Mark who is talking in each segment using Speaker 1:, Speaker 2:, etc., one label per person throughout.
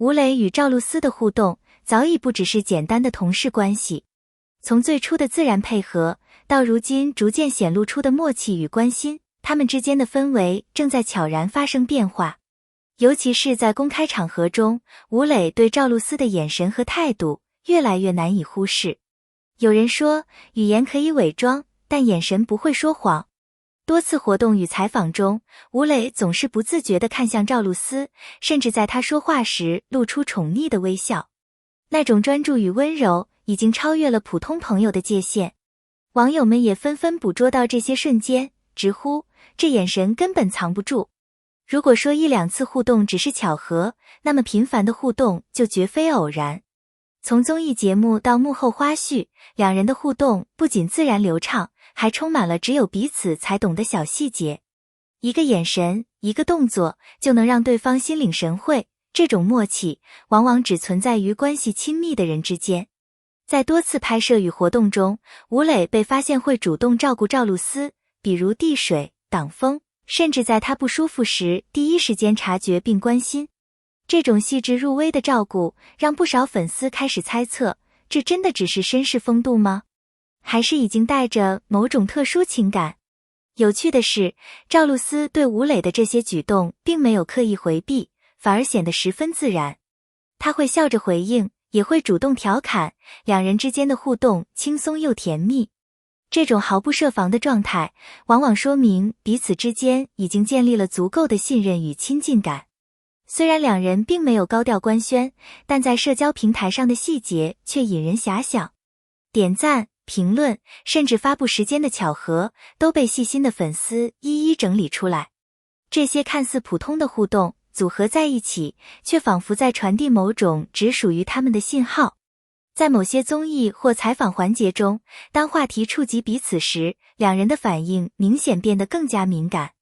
Speaker 1: 吴磊与赵露思的互动早已不只是简单的同事关系，从最初的自然配合，到如今逐渐显露出的默契与关心，他们之间的氛围正在悄然发生变化。尤其是在公开场合中，吴磊对赵露思的眼神和态度越来越难以忽视。有人说，语言可以伪装，但眼神不会说谎。多次活动与采访中，吴磊总是不自觉地看向赵露思，甚至在她说话时露出宠溺的微笑。那种专注与温柔已经超越了普通朋友的界限。网友们也纷纷捕捉到这些瞬间，直呼这眼神根本藏不住。如果说一两次互动只是巧合，那么频繁的互动就绝非偶然。从综艺节目到幕后花絮，两人的互动不仅自然流畅，还充满了只有彼此才懂的小细节。一个眼神，一个动作，就能让对方心领神会。这种默契往往只存在于关系亲密的人之间。在多次拍摄与活动中，吴磊被发现会主动照顾赵露思，比如递水、挡风，甚至在她不舒服时第一时间察觉并关心。这种细致入微的照顾让不少粉丝开始猜测，这真的只是绅士风度吗？还是已经带着某种特殊情感？有趣的是，赵露思对吴磊的这些举动并没有刻意回避，反而显得十分自然。她会笑着回应，也会主动调侃，两人之间的互动轻松又甜蜜。这种毫不设防的状态，往往说明彼此之间已经建立了足够的信任与亲近感。虽然两人并没有高调官宣，但在社交平台上的细节却引人遐想。点赞、评论，甚至发布时间的巧合，都被细心的粉丝一一整理出来。这些看似普通的互动组合在一起，却仿佛在传递某种只属于他们的信号。在某些综艺或采访环节中，当话题触及彼此时，两人的反应明显变得更加敏感。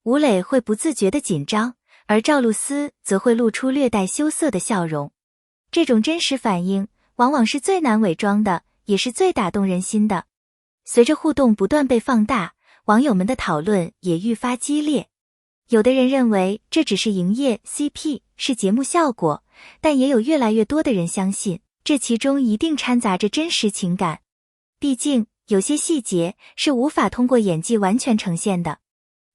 Speaker 1: 吴磊会不自觉地紧张，而赵露思则会露出略带羞涩的笑容。这种真实反应往往是最难伪装的，也是最打动人心的。随着互动不断被放大，网友们的讨论也愈发激烈。有的人认为这只是营业 CP， 是节目效果，但也有越来越多的人相信，这其中一定掺杂着真实情感。毕竟，有些细节是无法通过演技完全呈现的。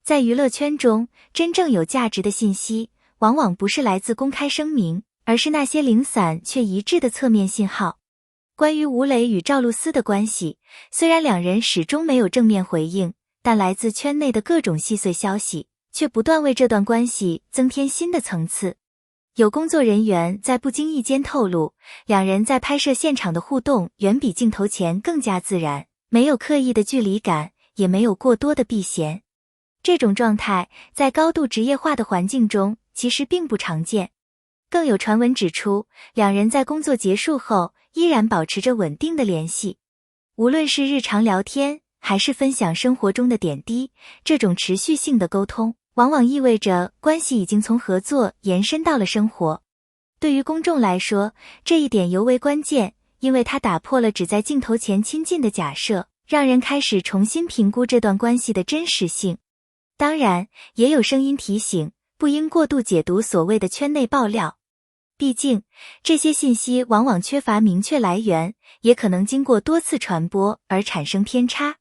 Speaker 1: 在娱乐圈中，真正有价值的信息，往往不是来自公开声明，而是那些零散却一致的侧面信号。关于吴磊与赵露思的关系，虽然两人始终没有正面回应，但来自圈内的各种细碎消息，却不断为这段关系增添新的层次。有工作人员在不经意间透露，两人在拍摄现场的互动远比镜头前更加自然，没有刻意的距离感，也没有过多的避嫌。这种状态在高度职业化的环境中其实并不常见。更有传闻指出，两人在工作结束后依然保持着稳定的联系。无论是日常聊天，还是分享生活中的点滴，这种持续性的沟通，往往意味着关系已经从合作延伸到了生活。对于公众来说，这一点尤为关键，因为它打破了只在镜头前亲近的假设，让人开始重新评估这段关系的真实性。当然，也有声音提醒，不应过度解读所谓的圈内爆料。毕竟，这些信息往往缺乏明确来源，也可能经过多次传播而产生偏差。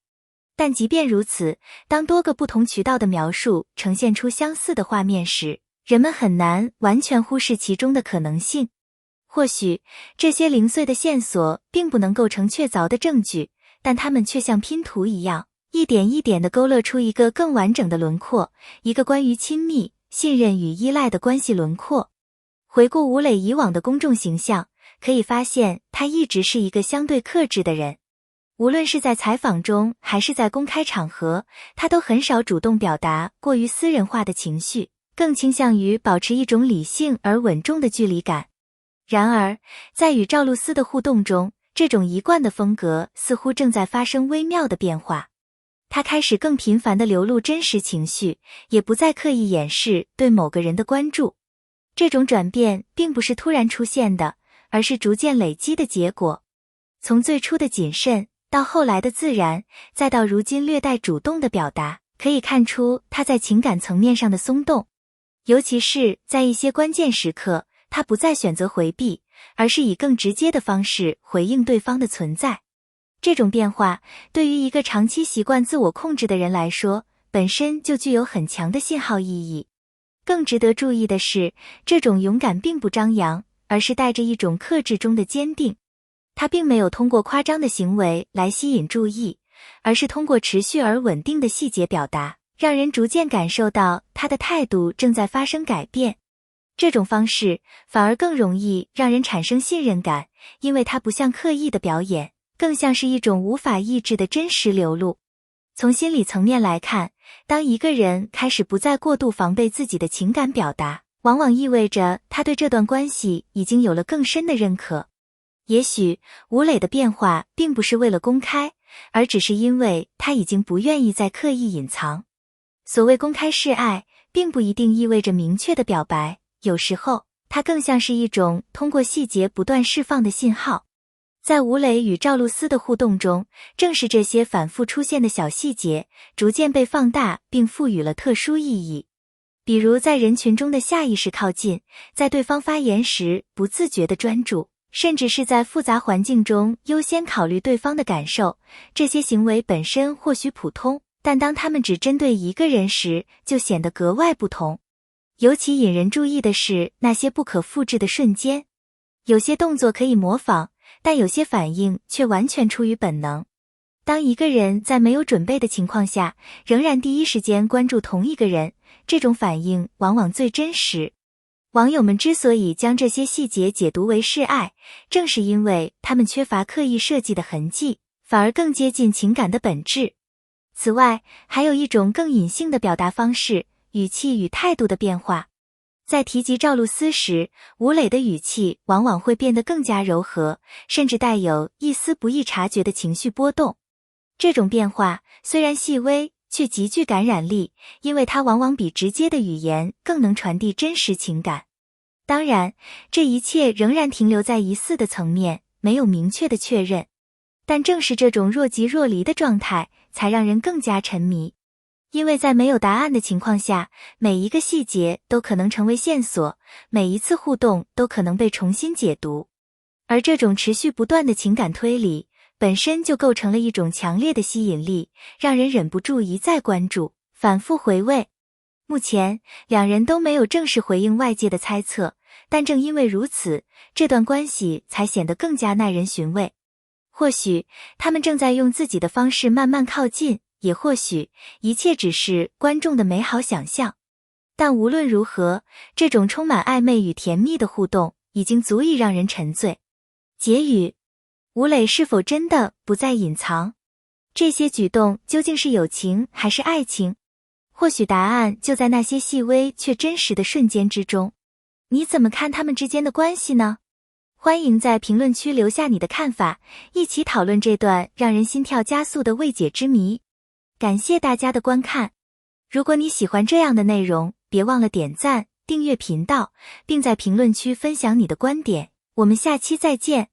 Speaker 1: 但即便如此，当多个不同渠道的描述呈现出相似的画面时，人们很难完全忽视其中的可能性。或许，这些零碎的线索并不能构成确凿的证据，但它们却像拼图一样，一点一点地勾勒出一个更完整的轮廓，一个关于亲密、信任与依赖的关系轮廓。回顾吴磊以往的公众形象，可以发现他一直是一个相对克制的人。无论是在采访中还是在公开场合，他都很少主动表达过于私人化的情绪，更倾向于保持一种理性而稳重的距离感。然而，在与赵露思的互动中，这种一贯的风格似乎正在发生微妙的变化。他开始更频繁地流露真实情绪，也不再刻意掩饰对某个人的关注。这种转变并不是突然出现的，而是逐渐累积的结果。从最初的谨慎，到后来的自然，再到如今略带主动的表达，可以看出他在情感层面上的松动。尤其是在一些关键时刻，他不再选择回避，而是以更直接的方式回应对方的存在。这种变化对于一个长期习惯自我控制的人来说，本身就具有很强的信号意义。更值得注意的是，这种勇敢并不张扬，而是带着一种克制中的坚定。他并没有通过夸张的行为来吸引注意，而是通过持续而稳定的细节表达，让人逐渐感受到他的态度正在发生改变。这种方式反而更容易让人产生信任感，因为它不像刻意的表演，更像是一种无法抑制的真实流露。从心理层面来看，当一个人开始不再过度防备自己的情感表达，往往意味着他对这段关系已经有了更深的认可。也许吴磊的变化并不是为了公开，而只是因为他已经不愿意再刻意隐藏。所谓公开示爱，并不一定意味着明确的表白，有时候它更像是一种通过细节不断释放的信号。在吴磊与赵露思的互动中，正是这些反复出现的小细节，逐渐被放大并赋予了特殊意义。比如在人群中的下意识靠近，在对方发言时不自觉的专注，甚至是在复杂环境中优先考虑对方的感受。这些行为本身或许普通，但当他们只针对一个人时，就显得格外不同。尤其引人注意的是那些不可复制的瞬间。有些动作可以模仿，但有些反应却完全出于本能。当一个人在没有准备的情况下，仍然第一时间关注同一个人，这种反应往往最真实。网友们之所以将这些细节解读为示爱，正是因为他们缺乏刻意设计的痕迹，反而更接近情感的本质。此外，还有一种更隐性的表达方式，语气与态度的变化。在提及赵露思时，吴磊的语气往往会变得更加柔和，甚至带有一丝不易察觉的情绪波动。这种变化虽然细微，却极具感染力，因为它往往比直接的语言更能传递真实情感。当然，这一切仍然停留在疑似的层面，没有明确的确认。但正是这种若即若离的状态，才让人更加沉迷。因为在没有答案的情况下，每一个细节都可能成为线索，每一次互动都可能被重新解读。而这种持续不断的情感推理，本身就构成了一种强烈的吸引力，让人忍不住一再关注，反复回味。目前，两人都没有正式回应外界的猜测，但正因为如此，这段关系才显得更加耐人寻味。或许，他们正在用自己的方式慢慢靠近，也或许，一切只是观众的美好想象。但无论如何，这种充满暧昧与甜蜜的互动，已经足以让人沉醉。结语：吴磊是否真的不再隐藏？这些举动究竟是友情还是爱情？或许答案就在那些细微却真实的瞬间之中。你怎么看他们之间的关系呢？欢迎在评论区留下你的看法，一起讨论这段让人心跳加速的未解之谜。感谢大家的观看。如果你喜欢这样的内容，别忘了点赞、订阅频道，并在评论区分享你的观点。我们下期再见。